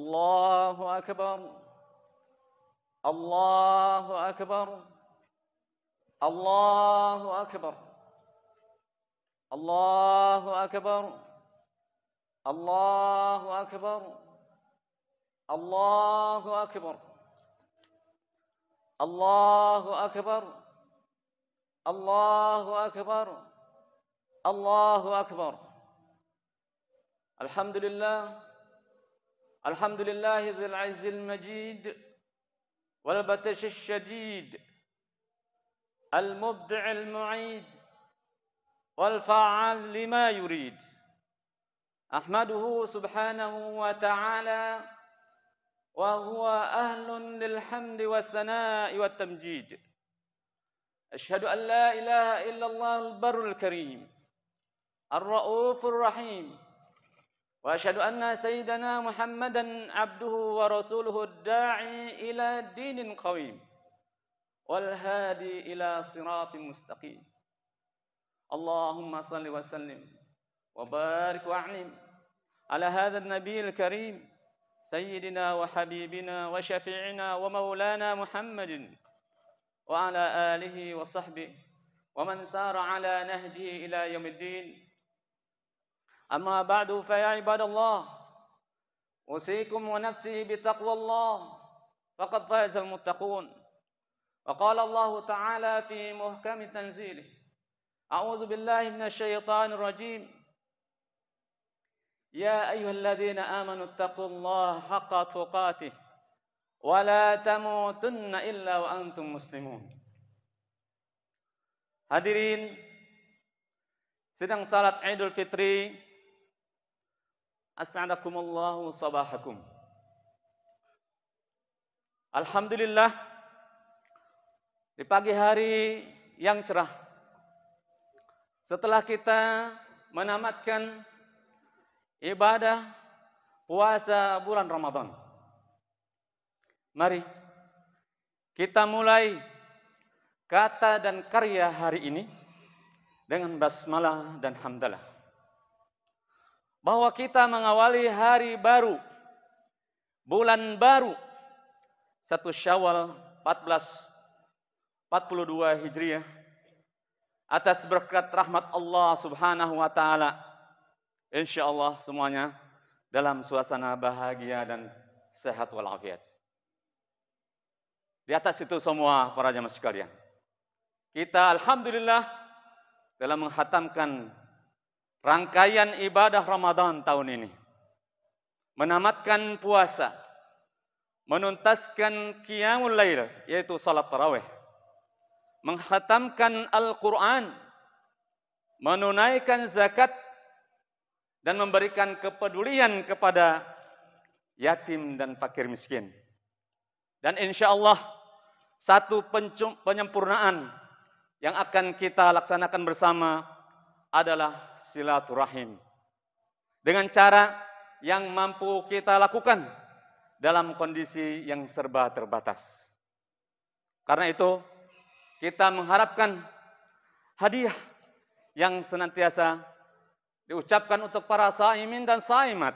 Allahu Akbar. Allahu Akbar. Allahu Akbar. Allahu Akbar. Allahu Akbar. Allahu Akbar. Allahu Akbar. Allahu Akbar. Allahu Akbar. Alhamdulillah. Alhamdulillahi dzil 'izzil majid wal batashil syadid al mubdi'il mu'id wal fa'al lima yurid. Ahmaduhu subhanahu wa ta'ala wa huwa ahlun lil hamdi wath thana'i wat tamjid. Asyhadu an la ilaha illallah al barrul karim ar-raufur rahim. Wa asyhadu anna sayyidana Muhammadan abduhu wa rasuluhu ad-da'i ila dinin qawim wal hadi ila siratin mustaqim. Allahumma salli wa sallim wa barik wa a'nim ala hadha an-nabiyil karim sayyidina wa habibina wa syafi'ina wa maulana Muhammadin wa ala alihi wa sahbihi wa man sara ala nahjihi ila yaumiddin. أما بعد فيا عباد الله أوصيكم ونفسي بتقوى الله فقد فاز المتقون. وقال الله تعالى في محكم تنزيله أعوذ بالله من الشيطان الرجيم يا أيها الذين آمنوا اتقوا الله حق تقاته ولا تموتن إلا وأنتم مسلمون. Hadirin, sedang salat Idul Fitri. As'adakumullahu sabahakum. Alhamdulillah, di pagi hari yang cerah, setelah kita menamatkan ibadah puasa bulan Ramadan, mari kita mulai kata dan karya hari ini dengan basmalah dan hamdalah, bahwa kita mengawali hari baru, bulan baru, 1 Syawal 1442 Hijriah, atas berkat rahmat Allah Subhanahu wa taala. Insyaallah semuanya dalam suasana bahagia dan sehat walafiat. Di atas itu semua para jamaah sekalian, kita alhamdulillah telah menghatamkan rangkaian ibadah Ramadan tahun ini, menamatkan puasa, menuntaskan qiyamul lail yaitu salat tarawih, menghatamkan Al-Quran, menunaikan zakat, dan memberikan kepedulian kepada yatim dan fakir miskin. Dan insya Allah satu penyempurnaan yang akan kita laksanakan bersama adalah silaturahim, dengan cara yang mampu kita lakukan dalam kondisi yang serba terbatas. Karena itu kita mengharapkan hadiah yang senantiasa diucapkan untuk para saimin dan saimat,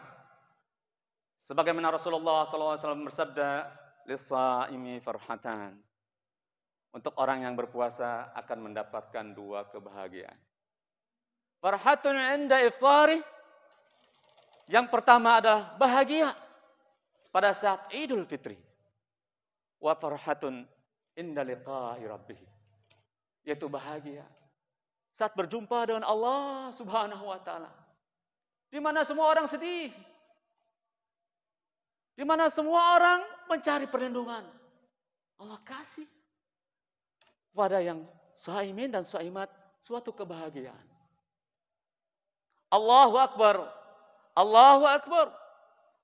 sebagaimana Rasulullah SAW bersabda, "Lis-saimi farhatan." Untuk orang yang berpuasa akan mendapatkan 2 kebahagiaan. Farhatun 'inda iftari, yang pertama adalah bahagia pada saat Idul Fitri. Wa farhatun 'inda liqa'i rabbih, yaitu bahagia saat berjumpa dengan Allah Subhanahu wa taala. Di mana semua orang sedih, di mana semua orang mencari perlindungan. Allah kasih pada yang saimin dan saimat suatu kebahagiaan. Allahu Akbar, Allahu Akbar,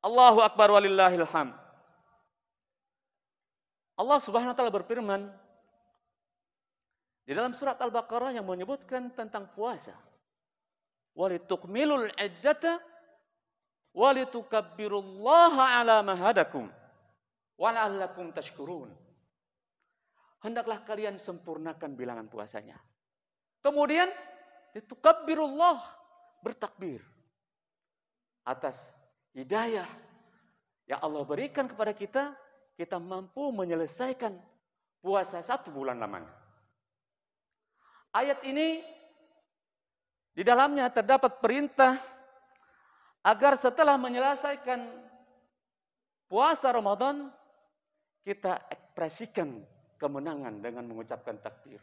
Allahu Akbar walillahil hamd. Allah Subhanahu wa taala berfirman di dalam surat Al-Baqarah yang menyebutkan tentang puasa. Walitukmilul iddata walitukabbirullaha ala ma hadakum wa la'allakum tashkurun. Hendaklah kalian sempurnakan bilangan puasanya. Kemudian litukabbirullah, bertakbir atas hidayah yang Allah berikan kepada kita, kita mampu menyelesaikan puasa 1 bulan lamanya. Ayat ini di dalamnya terdapat perintah agar setelah menyelesaikan puasa Ramadan, kita ekspresikan kemenangan dengan mengucapkan takbir.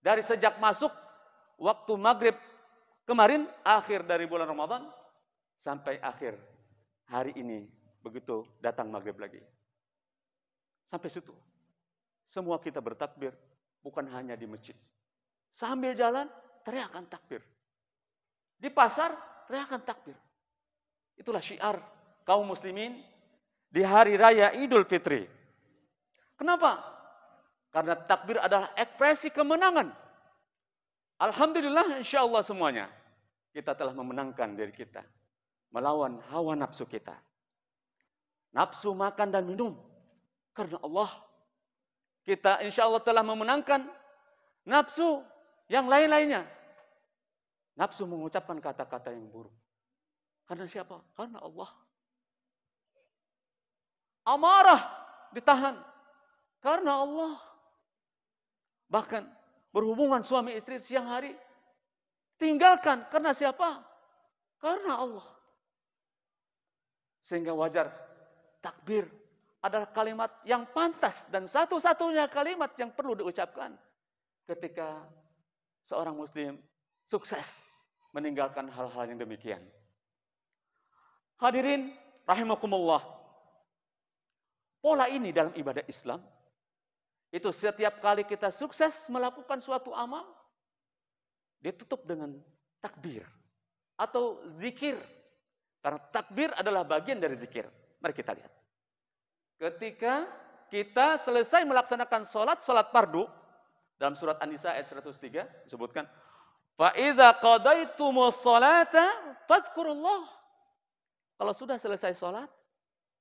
Dari sejak masuk waktu maghrib kemarin, akhir dari bulan Ramadan, sampai akhir hari ini, begitu datang maghrib lagi. Sampai situ. Semua kita bertakbir, bukan hanya di masjid. Sambil jalan, teriakan takbir. Di pasar, teriakan takbir. Itulah syiar kaum muslimin di hari raya Idul Fitri. Kenapa? Karena takbir adalah ekspresi kemenangan. Alhamdulillah, insya Allah semuanya. Kita telah memenangkan diri kita. Melawan hawa nafsu kita. Nafsu makan dan minum. Karena Allah. Kita insya Allah telah memenangkan nafsu yang lain-lainnya. Nafsu mengucapkan kata-kata yang buruk. Karena siapa? Karena Allah. Amarah ditahan. Karena Allah. Bahkan berhubungan suami istri siang hari. Tinggalkan. Karena siapa? Karena Allah. Sehingga wajar takbir adalah kalimat yang pantas dan satu-satunya kalimat yang perlu diucapkan ketika seorang muslim sukses meninggalkan hal-hal yang demikian. Hadirin rahimakumullah. Pola ini dalam ibadah Islam itu setiap kali kita sukses melakukan suatu amal ditutup dengan takbir atau zikir. Karena takbir adalah bagian dari zikir. Mari kita lihat. Ketika kita selesai melaksanakan salat fardu, dalam surat An-Nisa ayat 103 disebutkan, fa idza qadaitumus salata fadhkurullah. Kalau sudah selesai salat,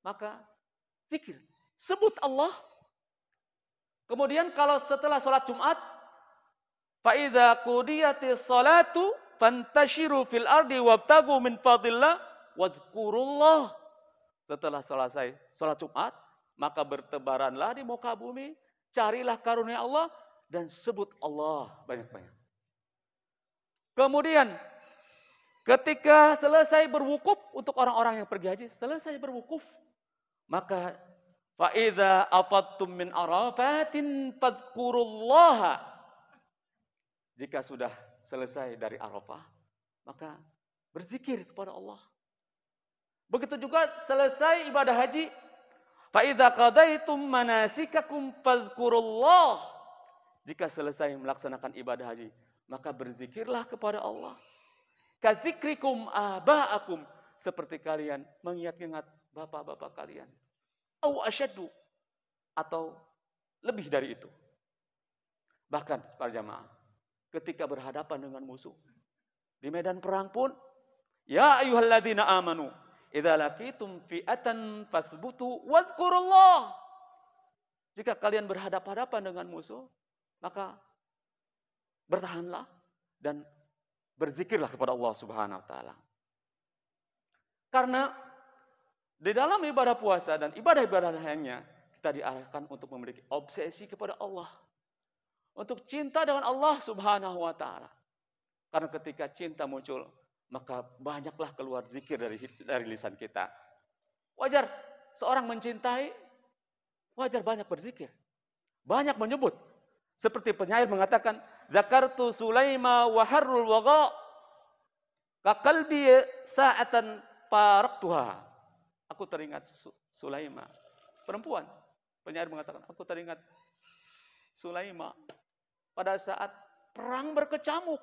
maka zikir, sebut Allah. Kemudian kalau setelah salat Jumat, fa idza qudiyatis salatu fantashiru fil ardi wabtagu min fadlillah wadhkurullah. Setelah selesai salat Jumat, maka bertebaranlah di muka bumi, carilah karunia Allah dan sebut Allah banyak-banyak. Kemudian ketika selesai berwukuf untuk orang-orang yang pergi haji, selesai berwukuf, maka fa idza afattum min arafatin fadhkurullaha. Jika sudah selesai dari Arafah, maka berzikir kepada Allah. Begitu juga selesai ibadah haji, fa idza qadaitum manasikakum fadhkurullah. Jika selesai melaksanakan ibadah haji, maka berzikirlah kepada Allah. Kadzikrikum aba'akum, seperti kalian mengingat-ingat bapak-bapak kalian. Au asyaddu, atau lebih dari itu. Bahkan para jamaah, ketika berhadapan dengan musuh di medan perang pun, ya ayyuhalladzina amanu idza laqitum fi'atan fasbutu wadhkurullah. Jika kalian berhadapan-hadapan dengan musuh, maka bertahanlah dan berzikirlah kepada Allah Subhanahu wa taala. Karena di dalam ibadah puasa dan ibadah-ibadah lainnya, kita diarahkan untuk memiliki obsesi kepada Allah. Untuk cinta dengan Allah Subhanahu wa taala. Karena ketika cinta muncul, maka banyaklah keluar zikir dari lisan kita. Wajar seorang mencintai, wajar banyak berzikir. Banyak menyebut. Seperti penyair mengatakan, zakartu Sulaima wa harrul waqa ka qalbi sa'atan faraktuha. Aku teringat Sulaima, perempuan. Penyair mengatakan, aku teringat Sulaima pada saat perang berkecamuk.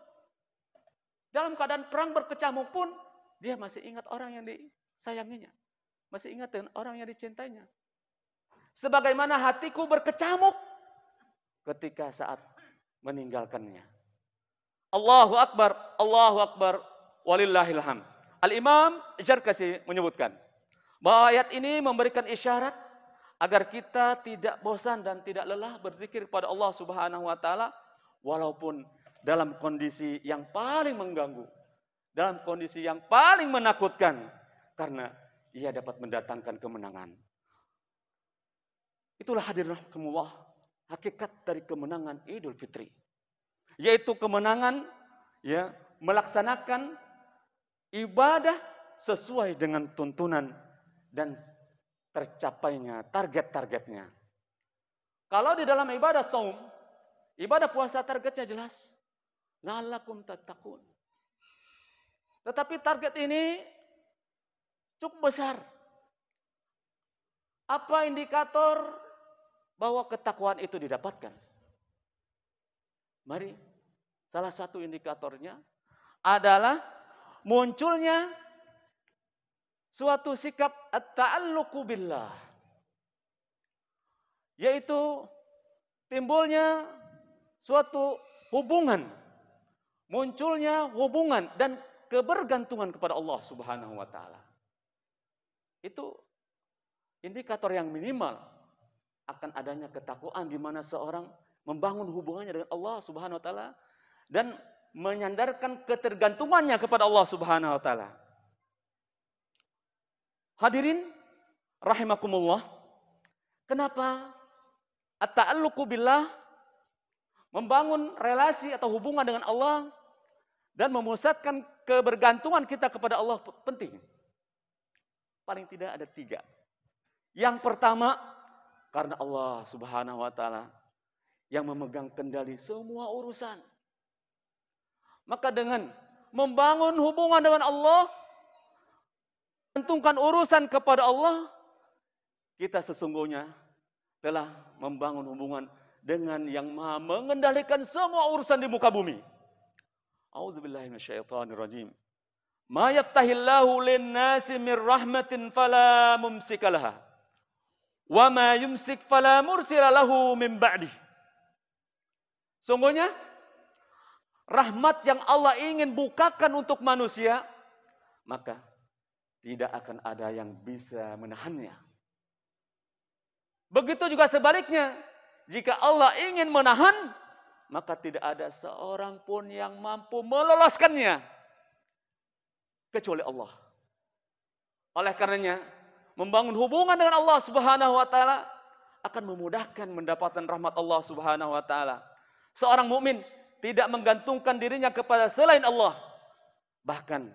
Dalam keadaan perang berkecamuk pun, dia masih ingat orang yang disayanginya. Masih ingat dengan orang yang dicintainya. Sebagaimana hatiku berkecamuk ketika saat meninggalkannya. Allahu Akbar, walillahilham. Al-Imam Jarkasi menyebutkan, bahwa ayat ini memberikan isyarat agar kita tidak bosan dan tidak lelah berzikir kepada Allah Subhanahu wa taala, walaupun dalam kondisi yang paling mengganggu, dalam kondisi yang paling menakutkan, karena ia dapat mendatangkan kemenangan. Itulah hadirin rahimakumullah, hakikat dari kemenangan Idul Fitri. Yaitu kemenangan ya melaksanakan ibadah sesuai dengan tuntunan dan tercapainya target-targetnya. Kalau di dalam ibadah saum, ibadah puasa targetnya jelas. La'allakum tattaqun. Tetapi target ini cukup besar. Apa indikator bahwa ketakwaan itu didapatkan? Mari, salah satu indikatornya adalah munculnya suatu sikap at-ta'alluqu billah. Yaitu timbulnya suatu hubungan, munculnya hubungan dan kebergantungan kepada Allah Subhanahu wa taala. Itu indikator yang minimal akan adanya ketakwaan di mana seorang membangun hubungannya dengan Allah Subhanahu wa taala dan menyandarkan ketergantungannya kepada Allah Subhanahu wa taala. Hadirin rahimakumullah, kenapa at-ta'alluqu billah, membangun relasi atau hubungan dengan Allah dan memusatkan kebergantungan kita kepada Allah penting? Paling tidak ada 3. Yang pertama, karena Allah Subhanahu wa taala yang memegang kendali semua urusan. Maka dengan membangun hubungan dengan Allah, menggantungkan urusan kepada Allah, kita sesungguhnya telah membangun hubungan dengan yang Maha mengendalikan semua urusan di muka bumi. A'udzubillahi minasyaitonirrajim. Ma yaftahillahu lin-nasi min rahmatin fala mumsikalaha wa ma yumsik fala mursila lahu min ba'dih. Sungguhnya rahmat yang Allah ingin bukakan untuk manusia, maka tidak akan ada yang bisa menahannya. Begitu juga sebaliknya, jika Allah ingin menahan, maka tidak ada seorang pun yang mampu meloloskannya kecuali Allah. Oleh karenanya, membangun hubungan dengan Allah Subhanahu wa taala akan memudahkan mendapatkan rahmat Allah Subhanahu wa taala. Seorang mukmin tidak menggantungkan dirinya kepada selain Allah, bahkan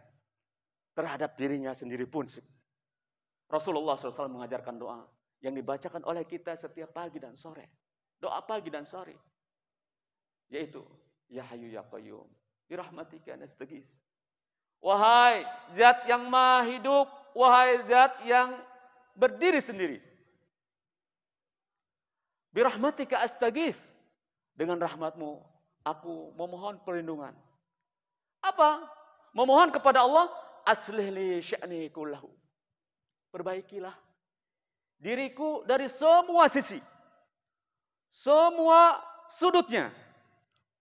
terhadap dirinya sendiri pun. Rasulullah SAW mengajarkan doa yang dibacakan oleh kita setiap pagi dan sore. Doa pagi dan sore, yaitu Ya Hayyu Ya Qayyum birahmatika nastaghits. Wahai zat yang maha hidup, wahai zat yang berdiri sendiri, birahmatika astaghits, dengan rahmatmu aku memohon perlindungan. Apa? Memohon kepada Allah, aslih li sya'ni kullahu. Perbaikilah diriku dari semua sisi, semua sudutnya.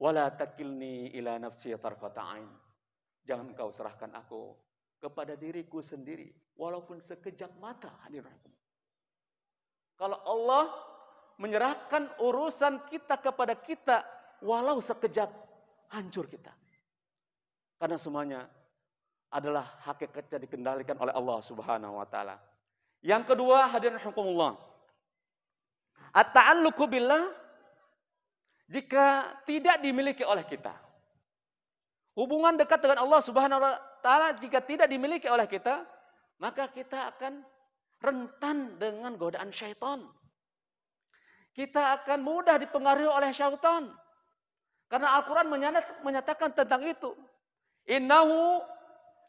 Wala takilni ila nafsi tarfata ain. Jangan kau serahkan aku kepada diriku sendiri, walaupun sekejap mata. Hadirin. Kalau Allah menyerahkan urusan kita kepada kita, walau sekejap, hancur kita. Karena semuanya adalah hakikatnya dikendalikan oleh Allah Subhanahu wa taala. Yang kedua, hadirin rahimakumullah, at-ta'alluqu billah, jika tidak dimiliki oleh kita. Hubungan dekat dengan Allah Subhanahu wa taala jika tidak dimiliki oleh kita, maka kita akan rentan dengan godaan syaitan. Kita akan mudah dipengaruhi oleh syaitan. Karena Al-Quran menyatakan tentang itu. Innahu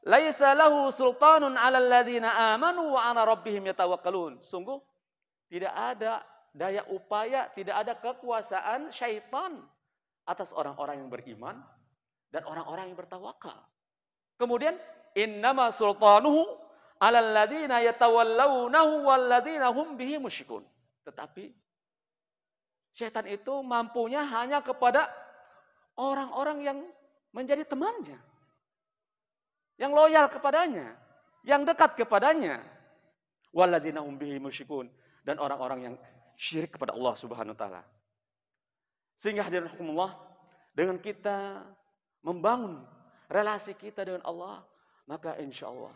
laisa lahu sultanun 'alal ladzina amanu wa 'ala rabbihim yatawakkalun. Sungguh tidak ada daya upaya, tidak ada kekuasaan syaitan atas orang-orang yang beriman dan orang-orang yang bertawakal. Kemudian innama sultanuhu 'alal ladzina yatawallawnahu wal ladzina hum bihi musyrikun. Tetapi syaitan itu mampunya hanya kepada orang-orang yang menjadi temannya, yang loyal kepadanya, yang dekat kepadanya. Wal ladzina hum bihi musyrikun, dan orang-orang yang syirik kepada Allah Subhanahu wa taala. Sehingga hadirin rahimakumullah, dengan kita membangun relasi kita dengan Allah, maka insya Allah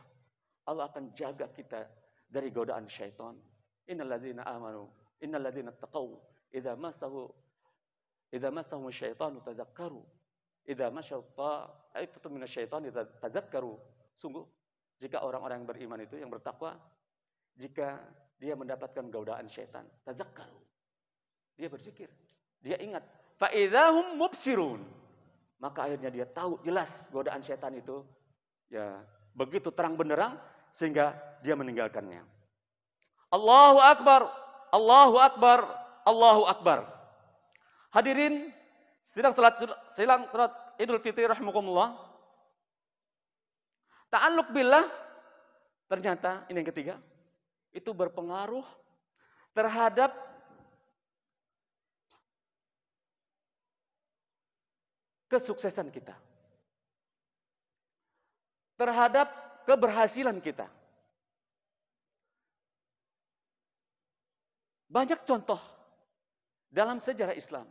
Allah akan jaga kita dari godaan syaitan. Innalladzina amanu, innalladzina taqaw, idza massahu syaitanu tadzakkaru. Idza masyaita aitu minasyaitani tadzakkaru. Sungguh jika orang-orang yang beriman itu yang bertakwa, jika dia mendapatkan godaan syaitan, tadzakkaru. Dia berzikir, dia ingat, fa idzahum mubsirun. Maka akhirnya dia tahu jelas godaan syaitan itu ya begitu terang benderang sehingga dia meninggalkannya. Allahu akbar, Allahu akbar, Allahu akbar. Hadirin sidang salat Idul Fitri rahimakumullah. Ta'alluq billah ternyata ini yang ketiga itu berpengaruh terhadap kesuksesan kita. Terhadap keberhasilan kita. Banyak contoh dalam sejarah Islam,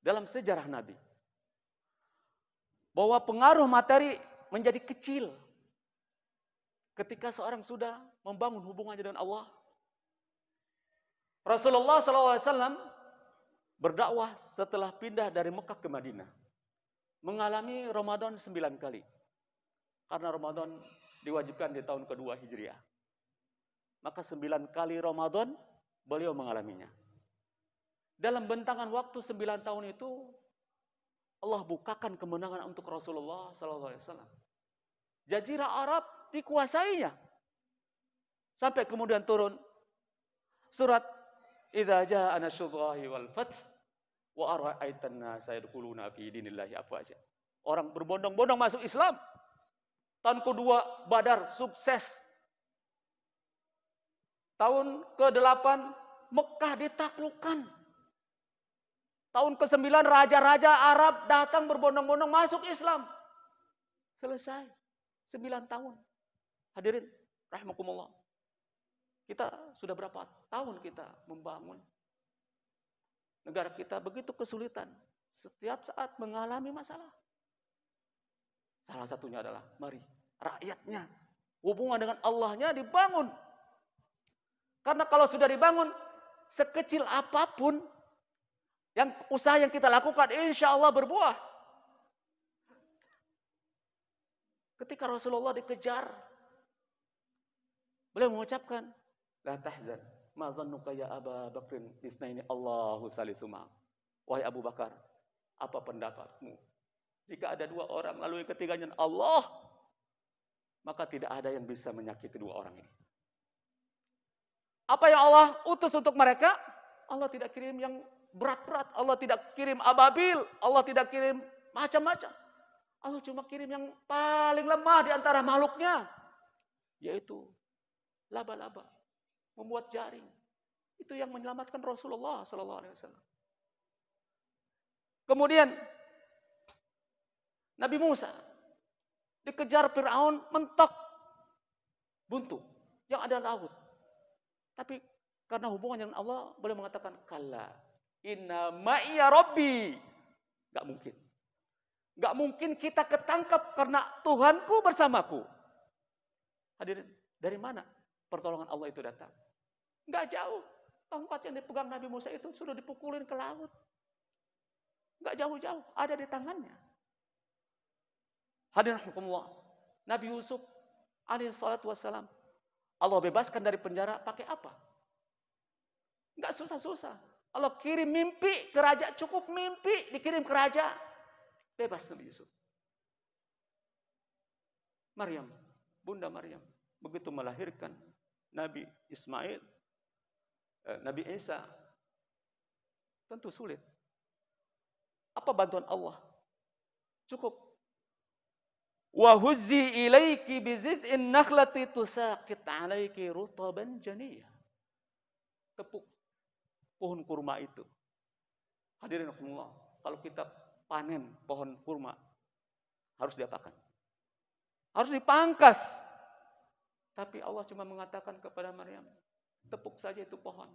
dalam sejarah Nabi, bahwa pengaruh materi menjadi kecil ketika seorang sudah membangun hubungannya dengan Allah. Rasulullah SAW berdakwah setelah pindah dari Mekah ke Madinah, mengalami Ramadan 9 kali. Karena Ramadan diwajibkan di tahun kedua Hijriah. Maka 9 kali Ramadan beliau mengalaminya. Dalam bentangan waktu 9 tahun itu, Allah bukakan kemenangan untuk Rasulullah SAW. Jazirah Arab dikuasainya. Sampai kemudian turun surat Idza jaa nasrullahi wal fath wa ara'aitan nasa yadkhuluna fi dinillahi afwaja. Orang berbondong-bondong masuk Islam. Tahun kedua Badar sukses. Tahun ke-8 Mekah ditaklukkan. Tahun ke-9 raja-raja Arab datang berbondong-bondong masuk Islam. Selesai. 9 tahun. Hadirin rahimakumullah. Kita sudah berapa tahun kita membangun negara kita begitu kesulitan. Setiap saat mengalami masalah. Salah satunya adalah mari rakyatnya hubungan dengan Allahnya dibangun. Karena kalau sudah dibangun sekecil apapun yang usaha yang kita lakukan insya Allah berbuah. Ketika Rasulullah dikejar, beliau mengucapkan, la tahzan, ma dhannuka ya Aba Bakrin bisnaini Allahu salisuma. Wahai Abu Bakar, apa pendapatmu? Jika ada 2 orang lalu yang ketiganya Allah, maka tidak ada yang bisa menyakiti 2 orang ini. Apa yang Allah utus untuk mereka? Allah tidak kirim yang berat-berat, Allah tidak kirim ababil, Allah tidak kirim macam-macam. Allah cuma kirim yang paling lemah di antara makhluknya, yaitu laba-laba, membuat jaring. Itu yang menyelamatkan Rasulullah SAW. Kemudian Nabi Musa dikejar Fir'aun mentok buntu yang ada laut. Tapi karena hubungannya dengan Allah, boleh mengatakan kalla inna ma'iya rabbi. Gak mungkin. Gak mungkin kita ketangkap karena Tuhanku bersamaku. Hadirin, dari mana pertolongan Allah itu datang? Gak jauh. Tongkat yang dipegang Nabi Musa itu sudah dipukulin ke laut. Gak jauh-jauh, ada di tangannya. Hadirin rahimakumullah. Nabi Yusuf alaihi salatu wassalam, Allah bebaskan dari penjara pakai apa? Enggak susah-susah. Allah kirim mimpi ke raja, cukup mimpi dikirim ke raja. Bebas Nabi Yusuf. Maryam, Bunda Maryam, begitu melahirkan Nabi Ismail, Nabi Isa, tentu sulit. Apa bantuan Allah? Cukup. Wa huzzi ilaiki biziz'in nakhlati tusaqit 'alaiki rutaban janiyya. Tepuk pohon kurma itu. Hadirin rahimakumullah, kalau kita panen pohon kurma harus diapakan? Harus dipangkas. Tapi Allah cuma mengatakan kepada Maryam, tepuk saja itu pohon.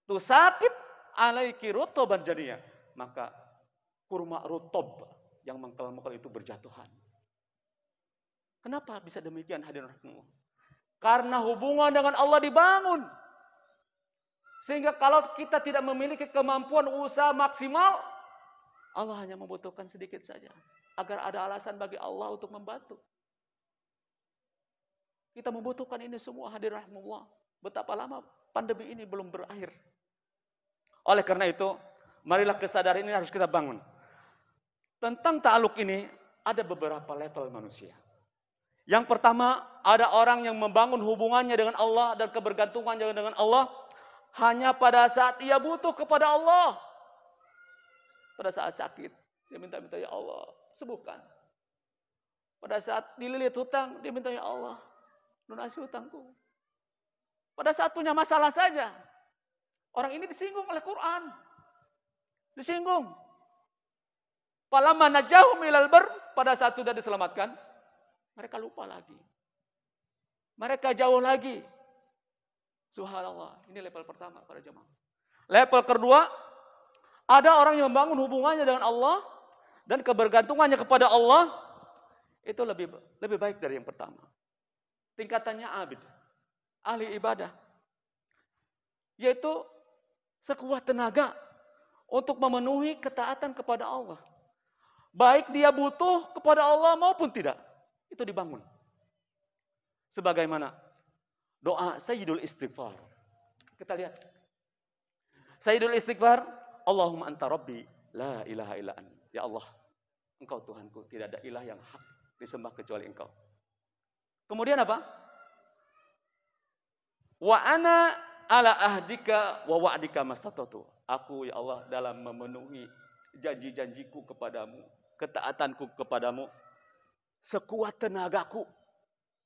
Tusaqit 'alaiki rutaban janiyya. Maka kurma rutab yang mengkal-mengkal itu berjatuhan. Kenapa bisa demikian hadirin rahimakumullah? Karena hubungan dengan Allah dibangun. Sehingga kalau kita tidak memiliki kemampuan usaha maksimal, Allah hanya membutuhkan sedikit saja. Agar ada alasan bagi Allah untuk membantu. Kita membutuhkan ini semua, hadir rahmatullah. Betapa lama pandemi ini belum berakhir. Oleh karena itu, marilah kesadaran ini harus kita bangun. Tentang ta'aluk ini, ada beberapa level manusia. Yang pertama, ada orang yang membangun hubungannya dengan Allah dan kebergantungannya dengan Allah hanya pada saat ia butuh kepada Allah. Pada saat sakit, dia minta-minta, ya Allah, sembuhkan. Pada saat dililit hutang, dia minta, ya Allah, lunasi hutangku. Pada saat punya masalah saja, orang ini disinggung oleh Quran. Disinggung. Falamma najahum ilal bar, pada saat sudah diselamatkan, mereka lupa lagi. Mereka jauh lagi. Subhanallah, ini level pertama para jemaah. Level kedua, ada orang yang membangun hubungannya dengan Allah dan kebergantungannya kepada Allah itu lebih baik dari yang pertama. Tingkatannya abid, ahli ibadah. Yaitu sekuat tenaga untuk memenuhi ketaatan kepada Allah. Baik dia butuh kepada Allah maupun tidak. Itu dibangun. Sebagaimana doa Sayyidul Istighfar. Kita lihat. Sayyidul Istighfar, Allahumma anta rabbi, la ilaha illa an. Ya Allah, Engkau Tuhanku, tidak ada ilah yang hak disembah kecuali Engkau. Kemudian apa? Wa ana ala ahdika wa wa'dika mastatatu. Aku ya Allah dalam memenuhi janji-janjiku kepadamu, ketaatanku kepadamu, sekuat tenagaku.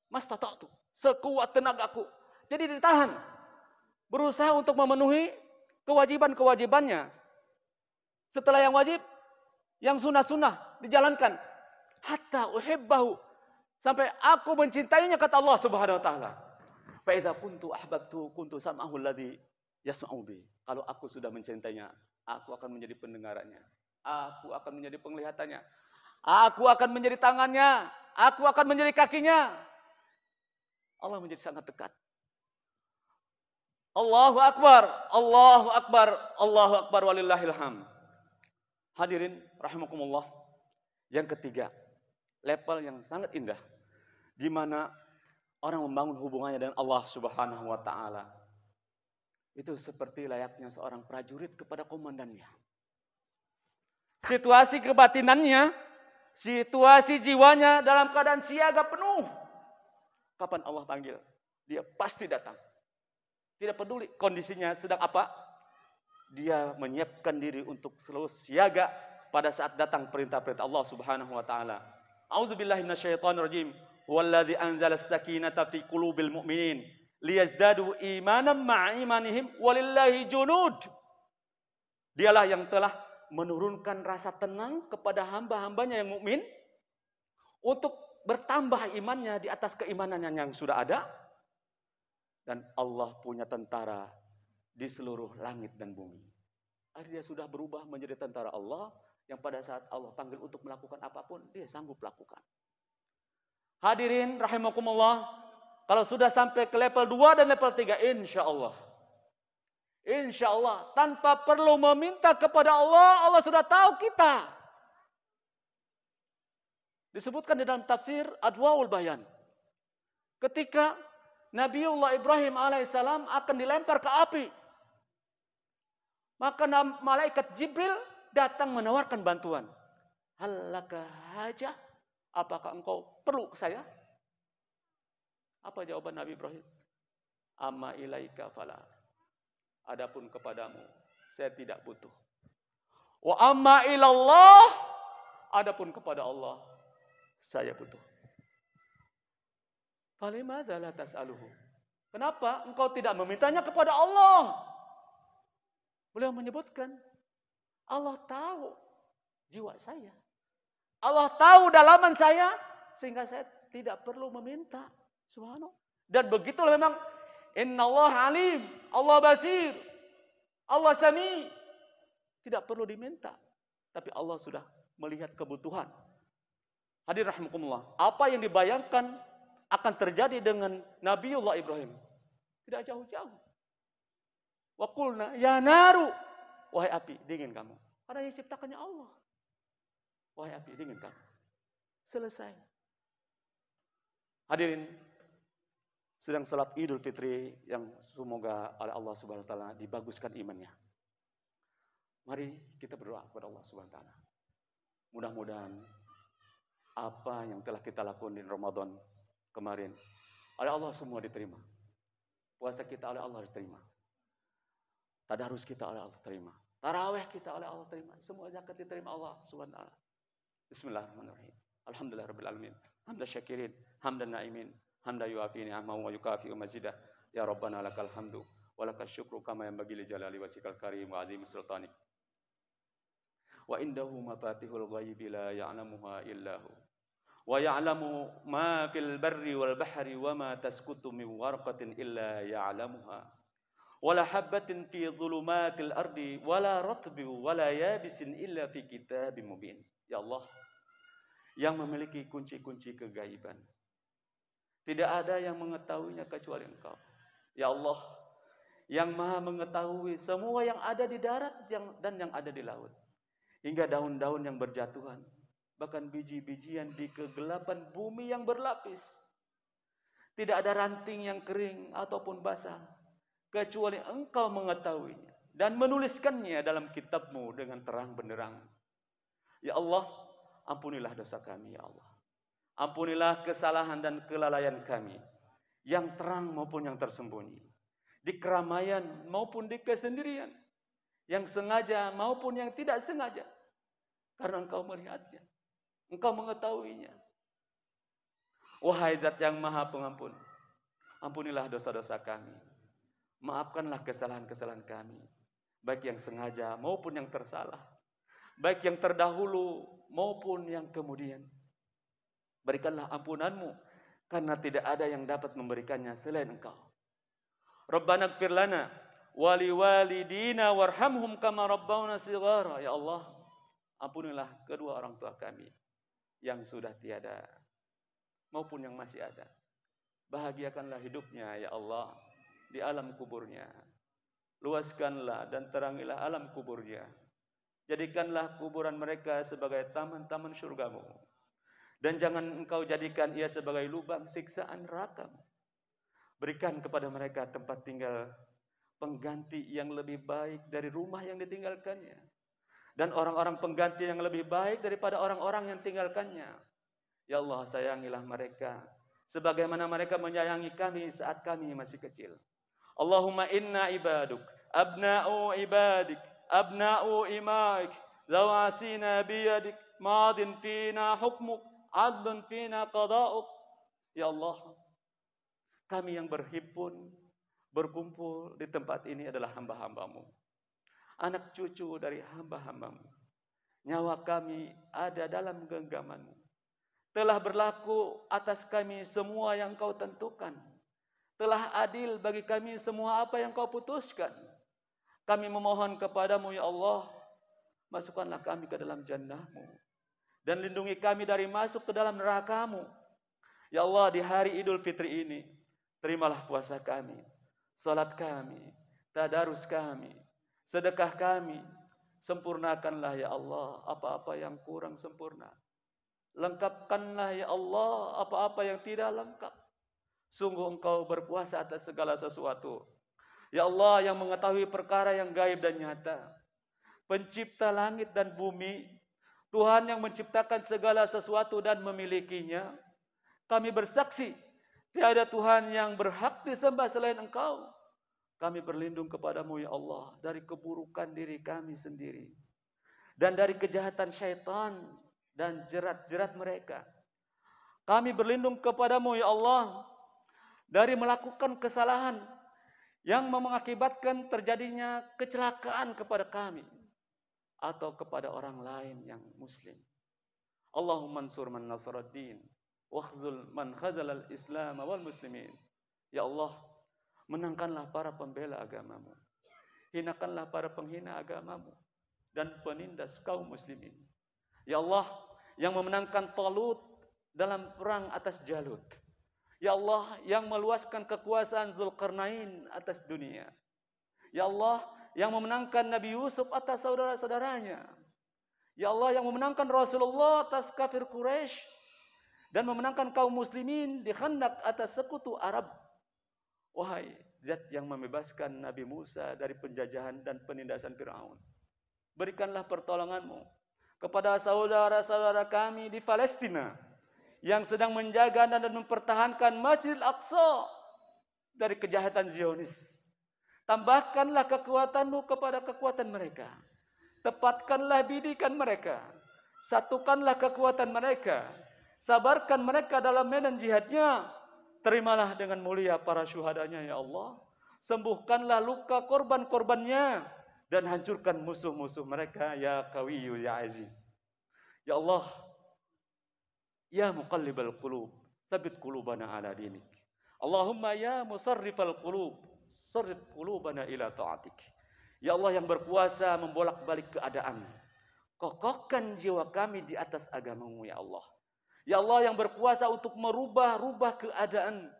Mastatatu, sekuat tenagaku. Jadi ditahan. Berusaha untuk memenuhi kewajiban-kewajibannya. Setelah yang wajib, yang sunnah-sunnah dijalankan. Hatta uhibbahu, sampai aku mencintainya, kata Allah Subhanahu wa taala. Fa idza kuntu ahbabtu kuntu sam'ahu alladhi yasma'u bi. Kalau aku sudah mencintainya, aku akan menjadi pendengarannya. Aku akan menjadi penglihatannya. Aku akan menjadi tangannya. Aku akan menjadi kakinya. Allah menjadi sangat dekat. Allahu Akbar, Allahu Akbar, Allahu Akbar walillahil hamd. Hadirin rahimakumullah. Yang ketiga, level yang sangat indah, di mana orang membangun hubungannya dengan Allah Subhanahu wa taala. Itu seperti layaknya seorang prajurit kepada komandannya. Situasi kebatinannya, situasi jiwanya dalam keadaan siaga penuh. Kapan Allah panggil, dia pasti datang. Tidak peduli kondisinya sedang apa, dia menyiapkan diri untuk selalu siaga pada saat datang perintah-perintah Allah Subhanahu wa taala. A'udzubillahi minasyaitonir rajim. Huwallazi anzalas sakinata fi qulubil mu'minin liyazdadu imanan ma'a imanihim walillahi junud. Dialah yang telah menurunkan rasa tenang kepada hamba-hambanya yang mukmin untuk bertambah imannya di atas keimanannya yang sudah ada. Dan Allah punya tentara di seluruh langit dan bumi. Akhirnya dia sudah berubah menjadi tentara Allah yang pada saat Allah panggil untuk melakukan apapun, dia sanggup lakukan. Hadirin rahimakumullah, kalau sudah sampai ke level 2 dan level 3, insya Allah, tanpa perlu meminta kepada Allah, Allah sudah tahu kita. Disebutkan di dalam tafsir Adwaul Bayan. Ketika Nabiullah Ibrahim alaihissalam akan dilempar ke api, maka malaikat Jibril datang menawarkan bantuan. Hallaka hajah? Apakah engkau perlu saya? Apa jawaban Nabi Ibrahim? Amma ilaika fala. Adapun kepadamu, saya tidak butuh. Wa amma ilallah. Adapun kepada Allah, saya butuh. Falimada la tas'aluhu. Kenapa engkau tidak memintanya kepada Allah? Beliau menyebutkan, Allah tahu jiwa saya. Allah tahu dalaman saya, sehingga saya tidak perlu meminta. Subhanallah. Dan begitulah memang, innallaha alim, Allah basir, Allah sami. Tidak perlu diminta, tapi Allah sudah melihat kebutuhan. Hadirin rahimakumullah, apa yang dibayangkan akan terjadi dengan Nabiullah Ibrahim. Tidak jauh-jauh. Wa qulna ya naru, wahai api, dingin kamu. Karena yang ciptakannya Allah. Wahai api, dingin kamu. Selesai. Hadirin, sedang salat Idul Fitri yang semoga oleh Allah Subhanahu wa taala dibaguskan imannya. Mari kita berdoa kepada Allah Subhanahu wa taala. Mudah-mudahan apa yang telah kita lakukan di Ramadan kemarin oleh Allah semua diterima. Puasa kita oleh Allah diterima. Tadarus kita oleh Allah terima. Tarawih kita oleh Allah terima. Semua zakat diterima Allah Subhanahu wa taala. Bismillahirrahmanirrahim. Alhamdulillahirabbil alamin. Hamdan syakirin, hamdan naimin, hamdan yuafi ni'amahu wa yukafi mazidah. Ya Rabbana lakal hamdu wa lakal syukru kama yanbaghi li jalali wajhikal karim wa azimi sultanik. Wa indahu mafatihul ghaibi la ya'lamuha illa hu. Wa ya'lamu ma fil barri wal bahri wa ma tasqutu min warqatin illa ya'lamuha. Wala habbatin fi dhulumatil ardi wala ratbin wala yabisin illa fi kitabim mubin. Ya Allah, yang memiliki kunci-kunci kegaiban. Tidak ada yang mengetahuinya kecuali Engkau. Ya Allah, yang Maha mengetahui semua yang ada di darat dan yang ada di laut. Hingga daun-daun yang berjatuhan, bahkan biji-bijian di kegelapan bumi yang berlapis. Tidak ada ranting yang kering ataupun basah, kecuali Engkau mengetahuinya dan menuliskannya dalam kitab-Mu dengan terang benderang. Ya Allah, ampunilah dosa kami, ya Allah. Ampunilah kesalahan dan kelalaian kami, yang terang maupun yang tersembunyi, di keramaian maupun di kesendirian, yang sengaja maupun yang tidak sengaja. Karena Engkau melihatnya, Engkau mengetahuinya. Wahai Zat yang Maha Pengampun, ampunilah dosa-dosa kami. Maafkanlah kesalahan-kesalahan kami, baik yang sengaja maupun yang tersalah, baik yang terdahulu maupun yang kemudian. Berikanlah ampunan-Mu, karena tidak ada yang dapat memberikannya selain Engkau. Rabbana ighfir lana wa liwalidina warhamhum kama rabbawna shighara. Ya Allah, ampunilah kedua orang tua kami yang sudah tiada maupun yang masih ada. Bahagiakanlah hidupnya, ya Allah, di alam kuburnya. Luaskanlah dan terangilah alam kuburnya. Jadikanlah kuburan mereka sebagai taman-taman surgamu. Dan jangan Engkau jadikan ia sebagai lubang siksaan neraka-Mu. Berikan kepada mereka tempat tinggal pengganti yang lebih baik dari rumah yang ditinggalkannya. Dan orang-orang pengganti yang lebih baik daripada orang-orang yang tinggalkannya. Ya Allah, sayangilah mereka sebagaimana mereka menyayangi kami saat kami masih kecil. Allahumma inna ibaduk, abna'u ibadik, abna'u imaik, zawasina biyadik, madin fina hukmuk, adlun fina qada'uk. Ya Allah, kami yang berhimpun, berkumpul di tempat ini adalah hamba-hamba-Mu, anak cucu dari hamba-hamba-Mu. Nyawa kami ada dalam genggaman-Mu. Telah berlaku atas kami semua yang Kau tentukan. Telah adil bagi kami semua apa yang Kau putuskan. Kami memohon kepadamu, ya Allah, masukkanlah kami ke dalam jannah-Mu. Dan lindungi kami dari masuk ke dalam neraka-Mu. Ya Allah, di hari Idul Fitri ini, terimalah puasa kami, salat kami, tadarus kami, sedekah kami. Sempurnakanlah, ya Allah, apa-apa yang kurang sempurna. Lengkapkanlah, ya Allah, apa-apa yang tidak lengkap. Sungguh Engkau berkuasa atas segala sesuatu. Ya Allah, yang mengetahui perkara yang gaib dan nyata. Pencipta langit dan bumi, Tuhan yang menciptakan segala sesuatu dan memilikinya. Kami bersaksi, tiada Tuhan yang berhak disembah selain Engkau. Kami berlindung kepadamu, ya Allah, dari keburukan diri kami sendiri. Dan dari kejahatan syaitan dan jerat-jerat mereka. Kami berlindung kepadamu, ya Allah, dari melakukan kesalahan yang mengakibatkan terjadinya kecelakaan kepada kami atau kepada orang lain yang muslim. Allahumma ansur man nasaraddin wakhzul man khazalal islam wal muslimin. Ya Allah, menangkanlah para pembela agamamu, hinakanlah para penghina agamamu dan penindas kaum muslimin. Ya Allah, yang memenangkan Talut dalam perang atas Jalut, Ya Allah yang meluaskan kekuasaan Zulkarnain atas dunia. Ya Allah yang memenangkan Nabi Yusuf atas saudara-saudaranya. Ya Allah yang memenangkan Rasulullah atas kafir Quraisy dan memenangkan kaum muslimin di Khandaq atas sekutu Arab. Wahai zat yang membebaskan Nabi Musa dari penjajahan dan penindasan Firaun, berikanlah pertolonganmu kepada saudara-saudara kami di Palestina yang sedang menjaga dan mempertahankan Masjidil Aqsa dari kejahatan Zionis. Tambahkanlah kekuatanmu kepada kekuatan mereka. Tepatkanlah bidikan mereka. Satukanlah kekuatan mereka. Sabarkan mereka dalam medan jihadnya. Terimalah dengan mulia para syuhadanya ya Allah. Sembuhkanlah luka korban-korbannya. Dan hancurkan musuh-musuh mereka ya Qawiyyu ya Aziz. Ya Allah. Ya muqallibal qulub. Tsabbit qulubana ala dinik. Allahumma ya musarrifal qulub. Sarrif qulubana ila ta'atik. Ya Allah yang berkuasa membolak-balik keadaan. Kokohkan jiwa kami di atas agamamu ya Allah. Ya Allah yang berkuasa untuk merubah-rubah keadaan.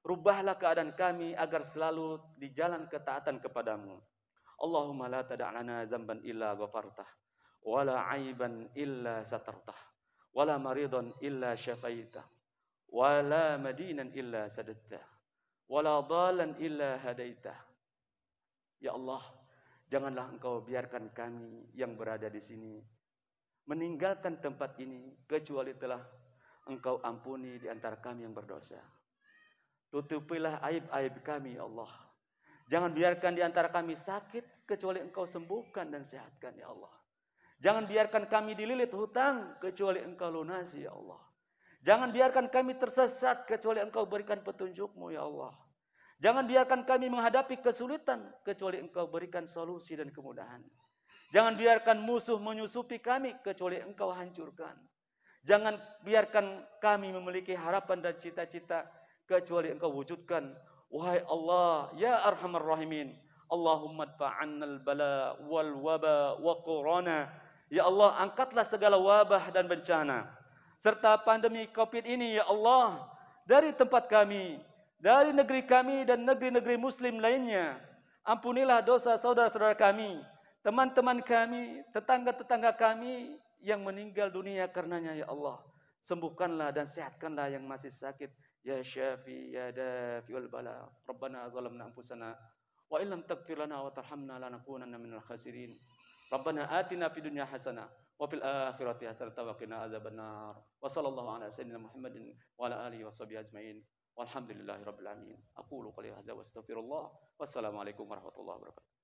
Rubahlah keadaan kami agar selalu di jalan ketaatan kepadamu. Allahumma la tada'lana zamban illa ghafartah. Wala aiban illa satartah. Wala maridan illa syafaitah. Wala madinan illa sadattah. Wala dhalan illa hadaitah. Ya Allah, janganlah engkau biarkan kami yang berada di sini meninggalkan tempat ini kecuali telah engkau ampuni di antara kami yang berdosa. Tutupilah aib-aib kami ya Allah. Jangan biarkan di antara kami sakit kecuali engkau sembuhkan dan sehatkan ya Allah. Jangan biarkan kami dililit hutang kecuali engkau lunasi ya Allah. Jangan biarkan kami tersesat kecuali engkau berikan petunjukmu ya Allah. Jangan biarkan kami menghadapi kesulitan kecuali engkau berikan solusi dan kemudahan. Jangan biarkan musuh menyusupi kami kecuali engkau hancurkan. Jangan biarkan kami memiliki harapan dan cita-cita kecuali engkau wujudkan. Wahai Allah, ya Arhamar Rahimin. Allahumma dfa'annal bala wal waba wa qurana. Ya Allah, angkatlah segala wabah dan bencana serta pandemi Covid ini ya Allah dari tempat kami, dari negeri kami dan negeri-negeri muslim lainnya. Ampunilah dosa saudara-saudara kami, teman-teman kami, tetangga-tetangga kami yang meninggal dunia karenanya ya Allah. Sembuhkanlah dan sehatkanlah yang masih sakit. Ya Syafi, ya Dafi wal bala. Rabbana zalamna anfusana wa illam taghfir lana wa tarhamna lanakunanna minal khasirin. Rabbana atina fid dunya hasanah wa fil akhirati hasanah wa qina adzabannar. Wa sallallahu ala sayyidina Muhammadin wa ala alihi washabihi ajmain. Walhamdulillahirabbil alamin. Aqulu qouli hadza wa astaghfirullah. Wassalamualaikum warahmatullahi wabarakatuh.